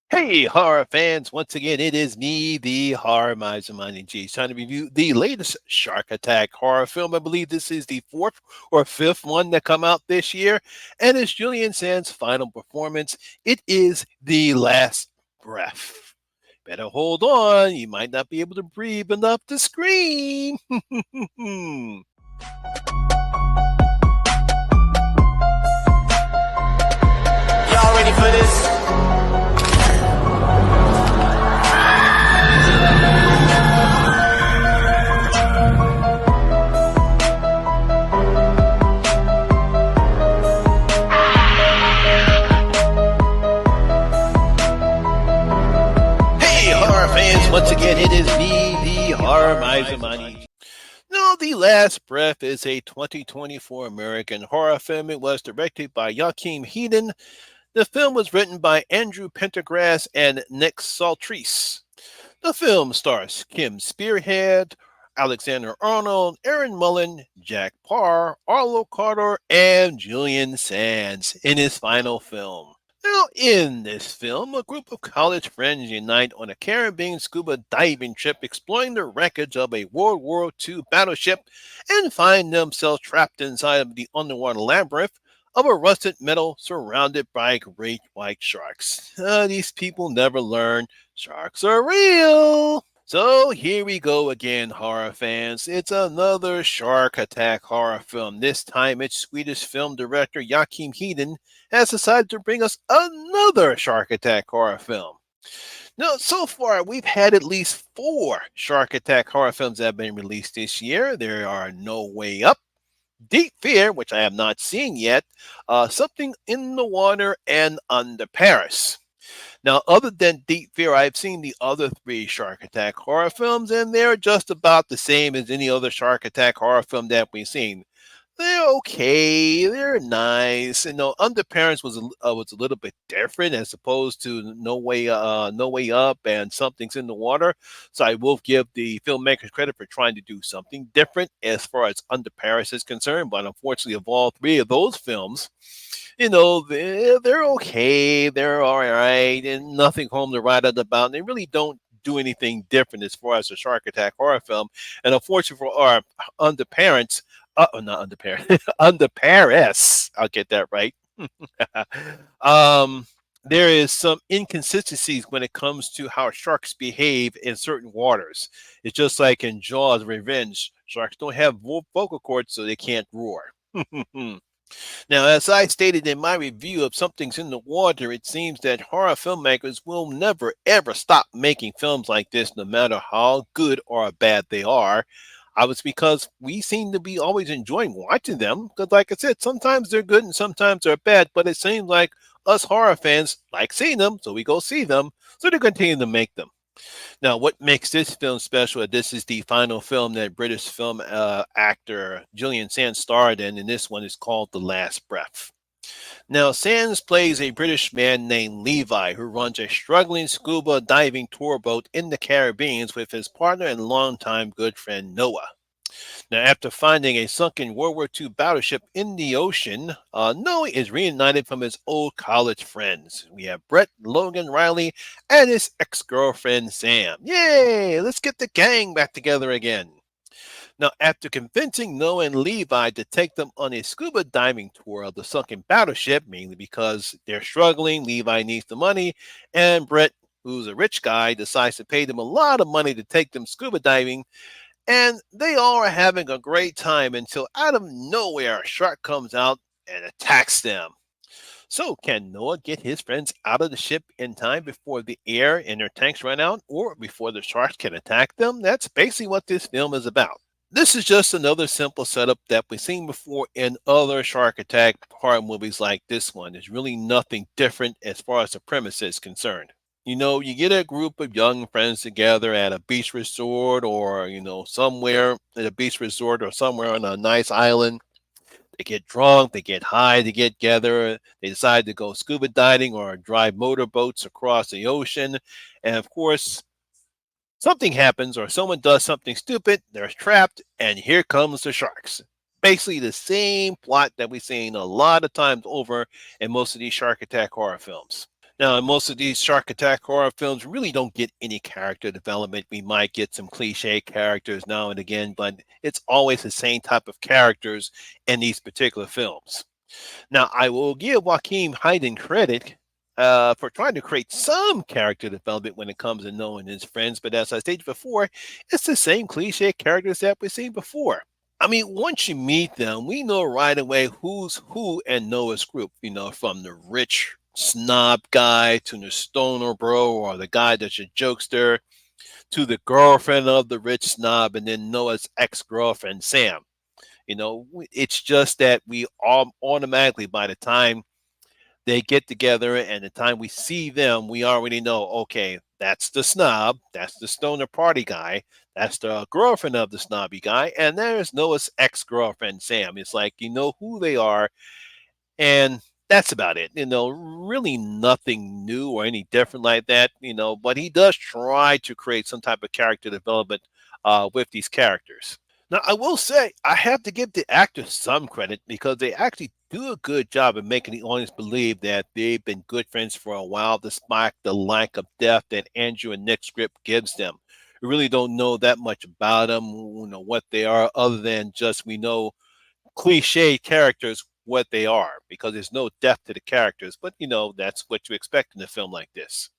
Hey, horror fans! Once again, it is me, the Horror Miser Mining G, trying to review the latest Shark Attack horror film. I believe this is the fourth or fifth one that come out this year, and it's Julian Sands' final performance. It is The Last Breath. Better hold on, you might not be able to breathe enough to scream. Y'all ready for this? Hey, horror fans! Once again, it is me, the Horror Miser Mining G. No, The Last Breath is a 2024 American horror film. It was directed by Joachim Hedon. The film was written by Andrew Pendergrass and Nick Saltrese. The film stars Kim Spearhead, Alexander Arnold, Aaron Mullen, Jack Parr, Arlo Carter, and Julian Sands in his final film. Now, in this film, a group of college friends unite on a Caribbean scuba diving trip exploring the wreckage of a World War II battleship and find themselves trapped inside of the underwater labyrinth of a rusted metal surrounded by great white sharks. These people never learn sharks are real. So here we go again, horror fans. It's another shark attack horror film. This time, it's Swedish film director Joachim Hedon has decided to bring us another shark attack horror film. Now, so far, we've had at least four shark attack horror films that have been released this year. There are No Way Up, Deep Fear, which I have not seen yet, Something in the Water, and Under Paris. Now, other than Deep Fear, I've seen the other three Shark Attack horror films, and they're just about the same as any other Shark Attack horror film that we've seen. They're okay. They're nice. Under Parents was a little bit different as opposed to No Way Up and Something's in the Water. So I will give the filmmakers credit for trying to do something different as far as Under Paris is concerned. But unfortunately, of all three of those films, they're okay. They're all right, and nothing home to write about. They really don't do anything different as far as a Shark Attack horror film. And unfortunately for our Under Parents, not Under Paris, Under Paris, I'll get that right. um, there is some inconsistencies when it comes to how sharks behave in certain waters. It's just like in Jaws Revenge. Sharks don't have vocal cords, so they can't roar. Now, as I stated in my review of Something's in the Water, it seems that horror filmmakers will never ever stop making films like this, no matter how good or bad they are. I was because we seem to be always enjoying watching them. Because, like I said, sometimes they're good and sometimes they're bad, but it seems like us horror fans like seeing them, so we go see them, so they continue to make them. Now, what makes this film special? This is the final film that British film actor Julian Sands starred in, and this one is called The Last Breath. Now, Sands plays a British man named Levi who runs a struggling scuba diving tour boat in the Caribbean with his partner and longtime good friend Noah. Now, after finding a sunken World War II battleship in the ocean, Noah is reunited from his old college friends. We have Brett, Logan, Riley, and his ex girlfriend Sam. Yay! Let's get the gang back together again. Now, after convincing Noah and Levi to take them on a scuba diving tour of the sunken battleship, mainly because they're struggling, Levi needs the money, and Brett, who's a rich guy, decides to pay them a lot of money to take them scuba diving, and they all are having a great time until out of nowhere a shark comes out and attacks them. So, can Noah get his friends out of the ship in time before the air in their tanks run out or before the sharks can attack them? That's basically what this film is about. This is just another simple setup that we've seen before in other shark attack horror movies like this one. There's really nothing different as far as the premise is concerned. You get a group of young friends together at a beach resort or, somewhere at a beach resort or somewhere on a nice island. They get drunk, they get high, they get together, they decide to go scuba diving or drive motorboats across the ocean. And of course, something happens or someone does something stupid, they're trapped, and here comes the sharks. Basically, the same plot that we've seen a lot of times over in most of these shark attack horror films. Now, in most of these shark attack horror films really don't get any character development. We might get some cliche characters now and again, but it's always the same type of characters in these particular films. Now, I will give Joaquin Hayden credit for trying to create some character development when it comes to knowing his friends, but as I stated before, it's the same cliche characters that we've seen before. I mean, once you meet them, we know right away who's who in Noah's group, from the rich snob guy to the stoner bro or the guy that's a jokester to the girlfriend of the rich snob and then Noah's ex girlfriend, Sam. It's just that we all automatically, by the time they get together and the time we see them, we already know, okay, that's the snob, that's the stoner party guy, that's the girlfriend of the snobby guy, and there's Noah's ex girlfriend, Sam. It's like you know who they are, and that's about it. Really nothing new or any different like that, but he does try to create some type of character development with these characters. Now, I will say I have to give the actors some credit because they actually do a good job of making the audience believe that they've been good friends for a while, despite the lack of depth that Andrew and Nick's script gives them. We really don't know that much about them, what they are, other than just we know cliche characters what they are because there's no depth to the characters. But that's what you expect in a film like this.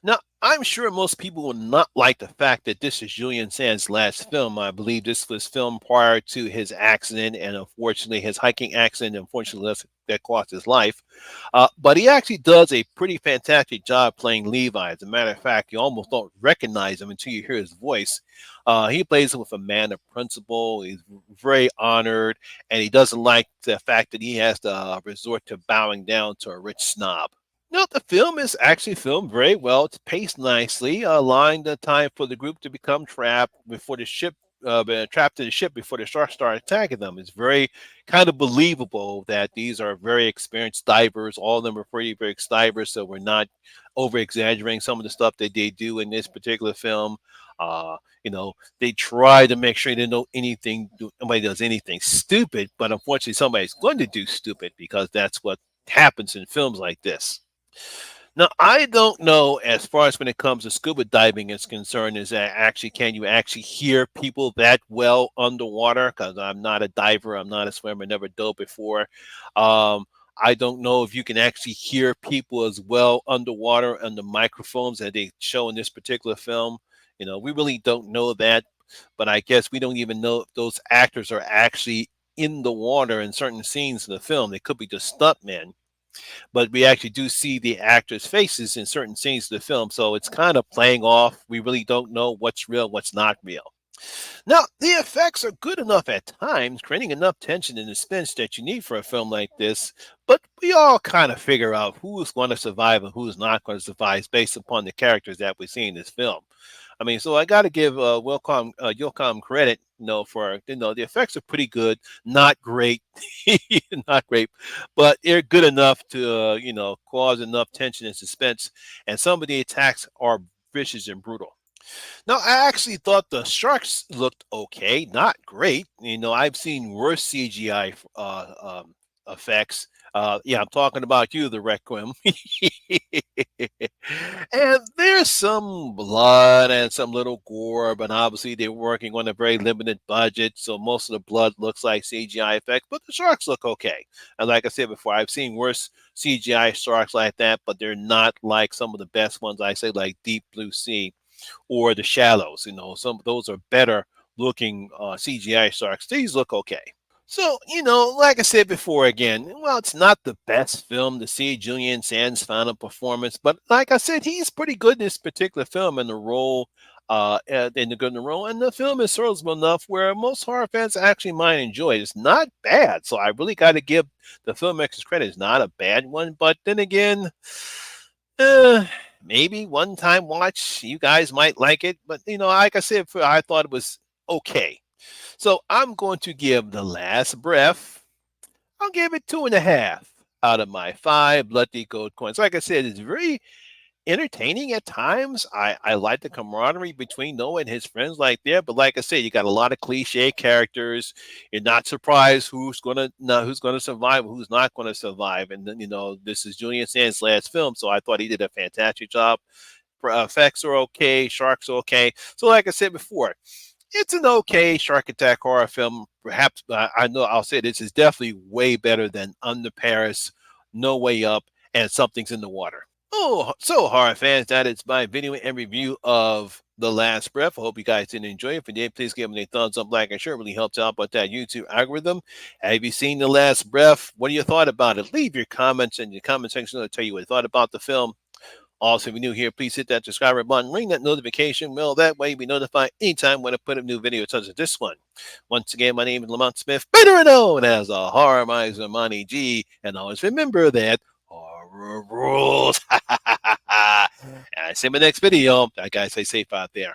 Now, I'm sure most people will not like the fact that this is Julian Sands' last film. I believe this was filmed prior to his accident, and unfortunately, his hiking accident, unfortunately, that cost his life. But he actually does a pretty fantastic job playing Levi. As a matter of fact, you almost don't recognize him until you hear his voice. He plays with a man of principle. He's very honored, and he doesn't like the fact that he has to resort to bowing down to a rich snob. No, the film is actually filmed very well. It's paced nicely, allowing the time for the group to become trapped before the ship, trapped in the ship before the sharks start attacking them. It's very kind of believable that these are very experienced divers. All of them are pretty very divers, so we're not over exaggerating some of the stuff that they do in this particular film. Uh, they try to make sure they know nobody does anything stupid, but unfortunately, somebody's going to do stupid because that's what happens in films like this. Now, I don't know as far as when it comes to scuba diving is concerned, is that actually can you actually hear people that well underwater? Because I'm not a diver, I'm not a swimmer, never dove before. Um, I don't know if you can actually hear people as well underwater on the microphones that they show in this particular film. We really don't know that, but I guess we don't even know if those actors are actually in the water in certain scenes in the film. They could be just stuntmen, but we actually do see the actors' faces in certain scenes of the film. So it's kind of playing off. We really don't know what's real, what's not real. Now, the effects are good enough at times, creating enough tension and suspense that you need for a film like this. But we all kind of figure out who's going to survive and who's not going to survive based upon the characters that we see in this film. I mean, so I got to give Yocom credit, for the effects are pretty good, not great, not great, but they're good enough to cause enough tension and suspense. And some of the attacks are vicious and brutal. Now, I actually thought the sharks looked okay, not great. I've seen worse CGI effects. Yeah, I'm talking about you, the Requiem. And there's some blood and some little gore, but obviously they're working on a very limited budget, so most of the blood looks like CGI effects, but the sharks look okay. And like I said before, I've seen worse CGI sharks like that, but they're not like some of the best ones I say, like Deep Blue Sea or the Shallows. Some of those are better looking CGI sharks. These look okay. So, like I said before again, well, it's not the best film to see Julian Sands' final performance, but like I said, he's pretty good in this particular film in the role, in the good in the role, and the film is serviceable enough where most horror fans actually might enjoy it. It's not bad, so I really got to give the filmmakers credit. It's not a bad one, but then again, uh, maybe one time watch, you guys might like it, but like I said, I thought it was okay. So I'm going to give The Last Breath. I'll give it 2.5 out of my 5 bloody gold coins. Like I said, it's very entertaining at times. I like the camaraderie between Noah and his friends like there, but like I said, you got a lot of cliche characters. You're not surprised who's gonna survive, who's not gonna survive. And then this is Julian Sands' last film, so I thought he did a fantastic job. Effects are okay, sharks are okay. So like I said before, it's an okay shark attack horror film. Perhaps I know I'll say this is definitely way better than Under Paris, No Way Up, and Something's in the Water. Oh, so horror fans, that is my video and review of The Last Breath. I hope you guys did enjoy it. If you did, please give me a thumbs up, like, and share. It really helps out with that YouTube algorithm. Have you seen The Last Breath? What do you thought about it? Leave your comments in the comment section. I'll tell you what you thought about the film. Also, if you're new here, please hit that subscribe button, ring that notification bell. That way, you'll be notified anytime when I put a new video such as this one. Once again, my name is Lamont Smith, better known as a horror miser, Monty G. And always remember that horror rules. And I see you in my next video. That guys, stay safe out there.